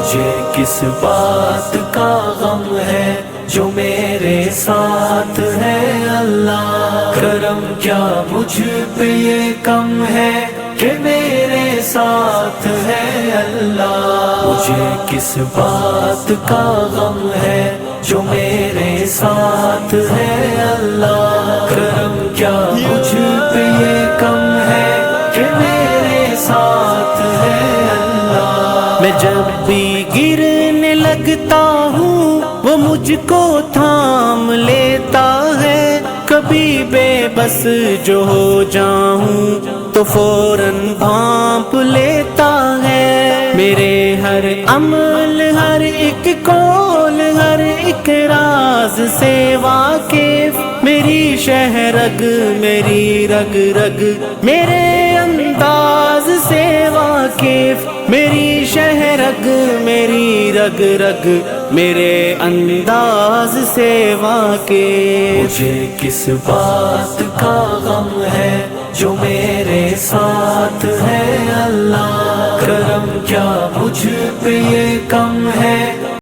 مجھے کس بات کا غم ہے جو میرے ساتھ ہے اللہ، کرم کیا مجھ پہ یہ کم ہے کہ میرے ساتھ ہے اللہ، مجھے کس بات کا غم ہے جو میرے ساتھ ہے اللہ، کرم کیا مجھ پہ یہ کم ہے کہ میرے ساتھ ہے اللہ۔ میں جب بھی گرنے لگتا ہوں وہ مجھ کو تھام لیتا ہے، کبھی بے بس جو ہو جاؤں تو فوراً بھانپ لیتا ہے، میرے ہر عمل ہر ایک قول ہر ایک راز سے واقف، میری شہرگ میری رگ رگ میرے انداز سے واقف، میری شہرگ میری رگ رگ میرے انداز سے واقف۔ مجھے کس بات کا غم ہے جو میرے ساتھ ہے اللہ، کرم کیا مجھ پہ یہ کم ہے